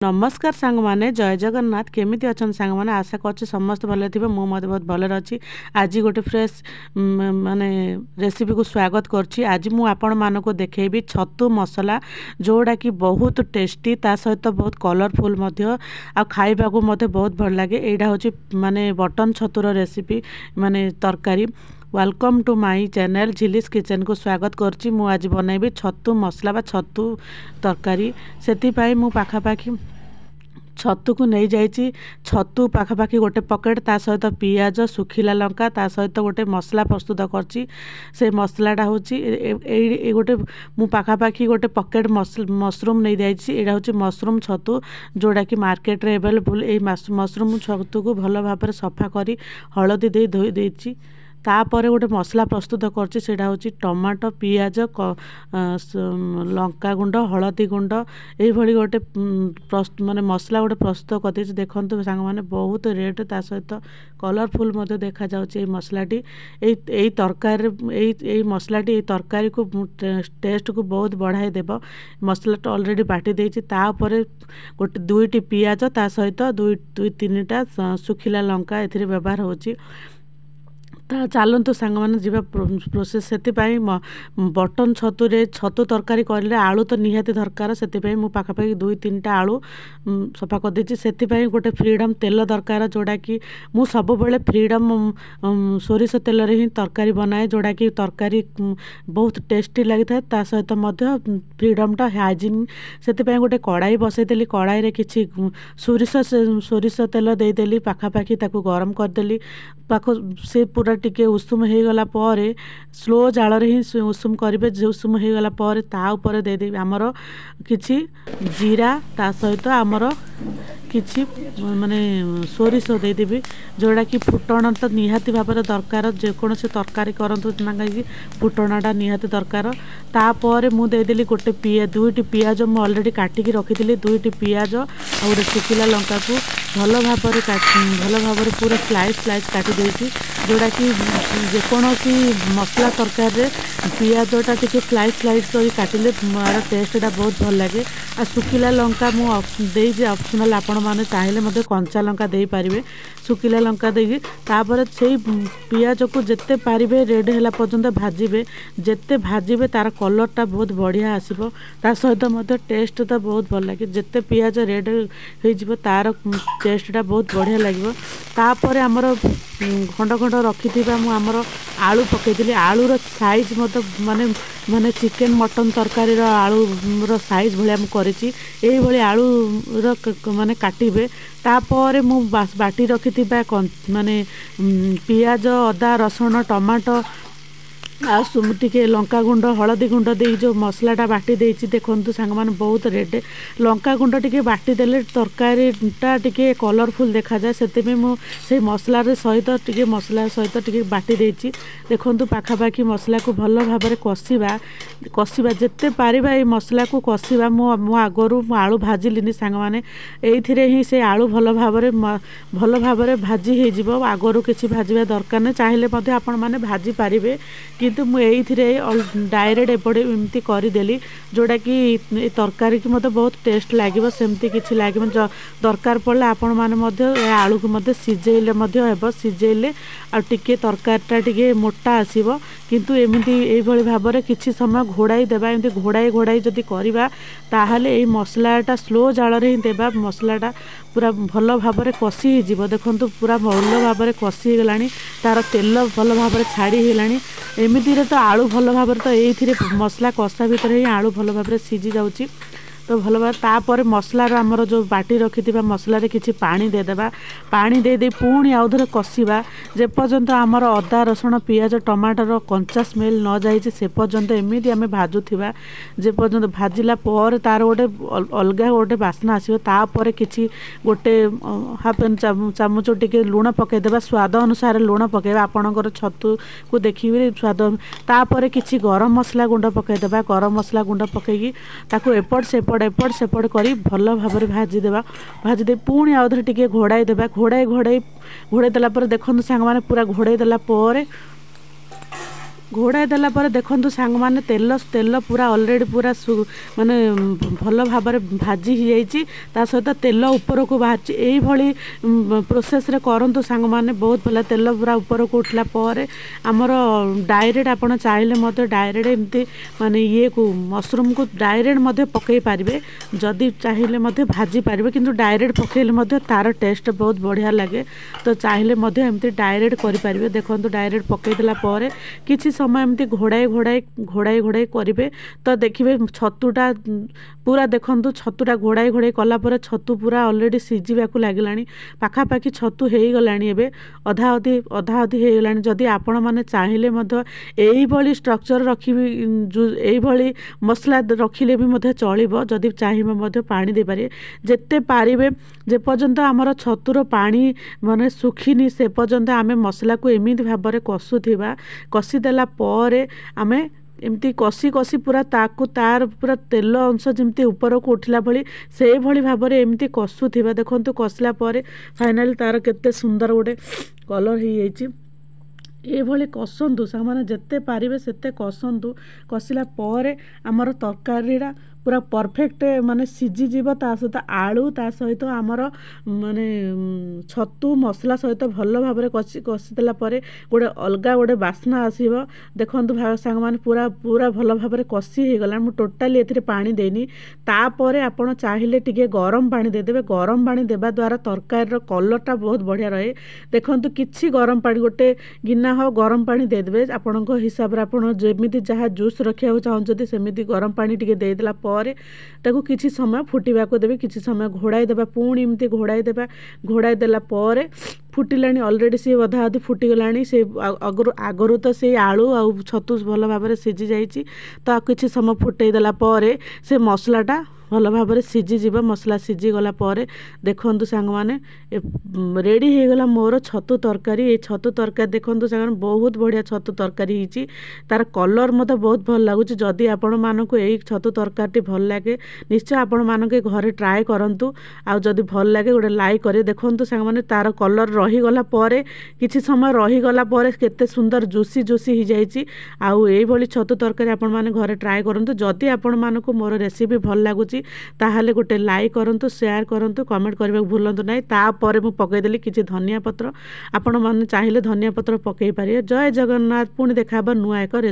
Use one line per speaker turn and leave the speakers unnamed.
नमस्कार सांग माने जय जगन्नाथ केमिति अछन सांग माने आशा करछि समस्त भले थिबे मु मते बहुत भले अछि। आज गोटे फ्रेश माने रेसिपी को स्वागत करछि। आज मु आपण मानको देखेबी छतु मसला जोड़ा कि बहुत टेस्टी ता सहित बहुत कलरफुल मध्य आ खाइबा को मते बहुत भल लागे। एडा होछि माने बटन छतुर रेसिपी माने तरकारी। Welcome to my channel Jhili's kitchen को स्वागत करछि। मु आज बनैबी छतु मसला बा छतु तरकारी। सेति पाई मु पाखापाखी छतु को नहीं जाइछि। छतु पाखापाखी गोटे पकेट ता सहित पियाज सुखिला लंका ता सहित गोटे मसला प्रस्तुत करछि। से मसलाटा होछि गोटे मु पाखापाखी गोटे पकेट मशरूम नहीं जाइछि। एडा होछि मशरूम छतु जोड़ा कि मार्केट रे अवेलेबल। ए मशरूम छतु को भल भाबरे सफा करी हळदी दे धोई देछि। तापर गोटे मसला प्रस्तुत करछि। सेटा होछि टमाटो पियाज लंका गुंड हलदी गुंड एई भली गोटे माने मसला गोटे प्रस्तुत कर देछि। देखंतु सांग माने बहुत रेड ता सहित कलरफुल मते देखा जाउछि। ए मसलाटी एई तरकारी एई मसलाटी एई तरकारी को टेस्ट को बहुत बढ़ाई देबो। मसलाटा ऑलरेडी बाटी देछि। तापर गोटे दुईटी पियाज ता सहित दुई तीनटा सुखिला लंका एथिरे व्यवहार होछि। चलतु सांग मैंने जी प्रोसेस से बटन छतुरे छतु तरकारी कर आलू तो निहाती दरकार। से पाखापाखि दुई तीन टा आलू सफा कर देछि। से गोटे फ्रीडम तेल दरकार जोड़ा कि मु सब बेले फ्रीडम सोरिष तेल रे ही तरकारी बनाए जोड़ा कि तरकारी बहुत टेस्टी लगी था। सहित फ्रीडमटा हाइजीन से गोटे कड़ाई बसईदेली। कड़ाई रे किछि सोरिष तेल देदेली पाखापाखि ताकू गरम करदेली। पाख से पूरा टिके उषुम हो गला पर स्लो जाल रे ही उषुम करेंगे। उषुम हो गला पर ता ऊपर देदेवी आमर किछि जीरा ता सहित आमर किछि माने सोरिष देदेवी जोड़ा कि फुटण तो निहाती भाव दरकार। जेकोसी तरकारी करंतु कि फुटणटा निहाती दरकार। तापर मु देदेली गोटे दुईटी पियाज मु ऑलरेडी काटिकी रखी। दुईटी पियाज आ गोटे सुखिला लंका को भल भाव पूरा स्लाइस स्लाइस काटी देछि। जोड़ा कि जेकोसी मसला तरकारी पियाजटा टिके स्लाइस स्लाइस कर काटिले मार टेस्टटा बहुत भल लगे। आ सुखिला लंका मु देइजे ऑप्शनल आपण माने चाहिले मते कंचा लंका देई पारिबे। सुखिला लंका देगी तापर से पियाज को जिते पारिबे रेड हैला पर्यंत भाजिबे। जिते भाजिबे तार कलरटा बहुत बढ़िया आसीबो। ता सहित मते टेस्ट तो बहुत भल लागे। जिते पियाज रेड हो जिवो तार टेस्टटा बहुत बढ़िया लागिबो। तापर हमर खंड खंड रखिथिबा मु हमर आलू पकेइदिली। आलूर साइज मत माने माने चिकेन मटन तरकारी रो आलूर साइज भलिया मु करिछि। एई भली आलू माने काटिबे। तापर मु बाटी रखिथिबा माने पियाज अदा रसुण टमाटो आ टिके लंका गुंड हलदी गुंड दे जो मसलाटा बाटी देछि। देखंतु सांग माने बहुत रेड लंका गुंड टिके बाटी देले तरकारीटा टिके कलरफुल देखा जाए। सेते मु से मसला रे सहित टिके मसला सहित टिके बाटी देछि। देखंतु पाखापाखि मसला को भल भाबरे कसिबा जिते पारिबा ए मसला को कसिबा। मु आगरु आलू भाजिलिनी सांग माने एइथिरे ही से आलू भल भाबरे भाजी हे जिवो। आगरु किछि भाजिबा दरकार नै। चाहिले मध्ये आपण माने भाजी पारिबे किंतु मु एइथिरे डायरेक्ट एपटे एमती करदेली जोड़ा कि तरकारी की मते बहुत टेस्ट लागिबो। सेमती किछि लागिबो दरकार पड़ले आपण माने मध्य आलू को मते सिजेइले मध्य हेबो। सिजेइले आ टिके तरकारीटा टिके मोटा आसीबो। किंतु एमती एई भली भाबरे किछि समय घोड़ाई देबा। एमती घोड़ाई जदि करिबा ताहाले एई मसलाटा स्लो जाल रे ही देबा। मसलाटा पूरा भल भाबरे कसी ही जिवो। देखंतु पूरा भल भाबरे कसी गलानी तार तेल भल भाबरे छाड़ी हेलानी। एमिति रे तो आलू भल भाबरे तो एइथिरे मसला कषा भितर ही आलू भल भाबरे सिझी जाउची। तो भल भाव तापर मसलार आमर जो बाटी रखिथिबा मसला रे किछि पानी दे देबा। पानी दे दे पुणी आउधरे कसिबा जे पर्यंत आमर अदा रसुण पियाज टमाटर कंचा स्मेल न जाइछि से पर्यंत एमिति आमे भाजुथिबा। जे पर्यंत भाजिला पर तार गोटे अलगा गोटे बास्ना आसीबो। तापर किछि गोटे हाफ चामच टिके लूण पकाई देबा। स्वाद अनुसार लूण पकाइबा आपणकर छतु को देखिबे स्वाद। तापर किछि गरम मसला गुंड पकाई देबा। गरम मसला गुंड पकाई ताको एपट सेपट करी भल भाव भाजी देबा। भाजी दे पुणी आउधरे टिके घोड़ाई देबा। घोड़ाई देला पर देखंतु सांग माने पूरा घोड़ाई देला पर ଘୋଡ଼ାଇ ଦେଲା ପରେ ଦେଖନ୍ତୁ ସାଙ୍ଗମାନେ ତେଲ ପୁରା ଅଲରେଡ଼ି ପୁରା ମାନେ ଭଲ ଭାବରେ ଭାଜି ହେଇଯାଇଛି, ତା ସହିତ ତେଲ ଉପରକୁ ବାହାରିଛି। ଏଇଭଳି ପ୍ରୋସେସ୍ରେ କରନ୍ତୁ ସାଙ୍ଗମାନେ, ବହୁତ ଭଲ। ତେଲ ପୁରା ଉପରକୁ ଉଠିଲା ପରେ ଆମର ଡାଇରେକ୍ଟ ଆପଣ ଚାହିଁଲେ ମଧ୍ୟ ଡାଇରେକ୍ଟ ଏମିତି ମାନେ ଇଏକୁ ମସରୁମ୍କୁ ଡାଇରେକ୍ଟ ମଧ୍ୟ ପକାଇ ପାରିବେ, ଯଦି ଚାହିଁଲେ ମଧ୍ୟ ଭାଜି ପାରିବେ, କିନ୍ତୁ ଡାଇରେକ୍ଟ ପକାଇଲେ ମଧ୍ୟ ତା'ର ଟେଷ୍ଟ ବହୁତ ବଢ଼ିଆ ଲାଗେ। ତ ଚାହିଁଲେ ମଧ୍ୟ ଏମିତି ଡାଇରେକ୍ଟ କରିପାରିବେ। ଦେଖନ୍ତୁ ଡାଇରେକ୍ଟ ପକାଇ ଦେଲା ପରେ କିଛି ସମୟ ଏମିତି ଘୋଡ଼ାଇ କରିବେ, ତ ଦେଖିବେ ଛତୁଟା ପୁରା ଦେଖନ୍ତୁ ଛତୁଟା ଘୋଡ଼ାଇ କଲା ପରେ ଛତୁ ପୁରା ଅଲରେଡ଼ି ସିଝିବାକୁ ଲାଗିଲାଣି, ପାଖାପାଖି ଛତୁ ହେଇଗଲାଣି, ଏବେ ଅଧା ଅଧି ହେଇଗଲାଣି। ଯଦି ଆପଣମାନେ ଚାହିଁଲେ ମଧ୍ୟ ଏଇଭଳି ଷ୍ଟ୍ରକ୍ଚର ରଖିବି, ଏଇଭଳି ମସଲା ରଖିଲେ ବି ମଧ୍ୟ ଚଳିବ। ଯଦି ଚାହିଁବେ ମଧ୍ୟ ପାଣି ଦେଇପାରିବେ, ଯେତେ ପାରିବେ ଯେପର୍ଯ୍ୟନ୍ତ ଆମର ଛତୁର ପାଣି ମାନେ ଶୁଖିନି ସେ ପର୍ଯ୍ୟନ୍ତ ଆମେ ମସଲାକୁ ଏମିତି ଭାବରେ କଷିଦେଲା ପରେ ଆମେ ଏମିତି କଷି ପୁରା ତାର ପୁରା ତେଲ ଅଂଶ ଯେମିତି ଉପରକୁ ଉଠିଲା ଭଳି ସେଇଭଳି ଭାବରେ ଏମିତି କଷୁଥିବା। ଦେଖନ୍ତୁ କଷିଲା ପରେ ଫାଇନାଲି ତାର କେତେ ସୁନ୍ଦର ଗୋଟେ କଲର୍ ହେଇଯାଇଛି। ଏଇଭଳି କଷନ୍ତୁ ସାଙ୍ଗମାନେ, ଯେତେ ପାରିବେ ସେତେ କଷନ୍ତୁ। କଷିଲା ପରେ ଆମର ତରକାରୀଟା ପୁରା ପରଫେକ୍ଟ ମାନେ ସିଝିଯିବ। ତା ସହିତ ଆଳୁ, ତା ସହିତ ଆମର ମାନେ ଛତୁ ମସଲା ସହିତ ଭଲ ଭାବରେ କଷିଦେଲା ପରେ ଅଲଗା ଗୋଟେ ବାସ୍ନା ଆସିବ। ଦେଖନ୍ତୁ ସାଙ୍ଗମାନେ ପୁରା ଭଲ ଭାବରେ କଷି ହେଇଗଲା। ମୁଁ ଟୋଟାଲି ଏଥିରେ ପାଣି ଦେଇନି। ତାପରେ ଆପଣ ଚାହିଁଲେ ଟିକେ ଗରମ ପାଣି ଦେଇଦେବେ। ଗରମ ପାଣି ଦେବା ଦ୍ୱାରା ତରକାରୀର କଲର୍ଟା ବହୁତ ବଢ଼ିଆ ରହେ। ଦେଖନ୍ତୁ କିଛି ଗରମ ପାଣି, ଗୋଟେ ଗିନା ହଉ ଗରମ ପାଣି ଦେଇଦେବେ ଆପଣଙ୍କ ହିସାବରେ, ଆପଣ ଯେମିତି ଯାହା ଜୁସ୍ ରଖିବାକୁ ଚାହୁଁଛନ୍ତି ସେମିତି ଗରମ ପାଣି ଟିକେ ଦେଇଦେଲା ପରେ ତାକୁ କିଛି ସମୟ ଫୁଟିବାକୁ ଦେବେ। କିଛି ସମୟ ଘୋଡ଼ାଇ ଦେବା, ପୁଣି ଏମିତି ଘୋଡ଼ାଇ ଦେଲା ପରେ ଫୁଟିଲାଣି ଅଲରେଡ଼ି, ସିଏ ଅଧା ଅଧି ଫୁଟିଗଲାଣି। ସେ ଆଗରୁ ତ ସେଇ ଆଳୁ ଆଉ ଛତୁ ଭଲ ଭାବରେ ସିଝି ଯାଇଛି। ତ କିଛି ସମୟ ଫୁଟେଇ ଦେଲା ପରେ ସେ ମସଲାଟା ଭଲ ଭାବରେ ସିଝିଯିବ। ମସଲା ସିଝିଗଲା ପରେ ଦେଖନ୍ତୁ ସାଙ୍ଗମାନେ ରେଡ଼ି ହେଇଗଲା ମୋର ଛତୁ ତରକାରୀ। ଏଇ ଛତୁ ତରକାରୀ ଦେଖନ୍ତୁ ସାଙ୍ଗମାନେ ବହୁତ ବଢ଼ିଆ ଛତୁ ତରକାରୀ ହେଇଛି। ତାର କଲର୍ ମୋତେ ବହୁତ ଭଲ ଲାଗୁଛି। ଯଦି ଆପଣମାନଙ୍କୁ ଏଇ ଛତୁ ତରକାରୀଟି ଭଲ ଲାଗେ ନିଶ୍ଚୟ ଆପଣମାନଙ୍କୁ ଘରେ ଟ୍ରାଏ କରନ୍ତୁ। ଆଉ ଯଦି ଭଲ ଲାଗେ ଗୋଟେ ଲାଇକ୍ କରି ଦେଖନ୍ତୁ ସାଙ୍ଗମାନେ, ତାର କଲର୍ ରହିଗଲା ପରେ କିଛି ସମୟ ରହିଗଲା ପରେ କେତେ ସୁନ୍ଦର ଜୁସି ହେଇଯାଇଛି। ଆଉ ଏଇଭଳି ଛତୁ ତରକାରୀ ଆପଣମାନେ ଘରେ ଟ୍ରାଏ କରନ୍ତୁ। ଯଦି ଆପଣମାନଙ୍କୁ ମୋର ରେସିପି ଭଲ ଲାଗୁଛି ତାହେଲେ ଗୋଟେ ଲାଇକ୍ କରନ୍ତୁ, ସେୟାର କରନ୍ତୁ, କମେଣ୍ଟ କରିବାକୁ ଭୁଲନ୍ତୁ ନାହିଁ। ତାପରେ ମୁଁ ପକାଇଦେଲି କିଛି ଧନିଆ ପତ୍ର, ଆପଣମାନେ ଚାହିଁଲେ ଧନିଆ ପତ୍ର ପକାଇ ପାରିବେ। ଜୟ ଜଗନ୍ନାଥ। ପୁଣି ଦେଖା ହେବା ନୂଆ ଏକ ରେସିପି।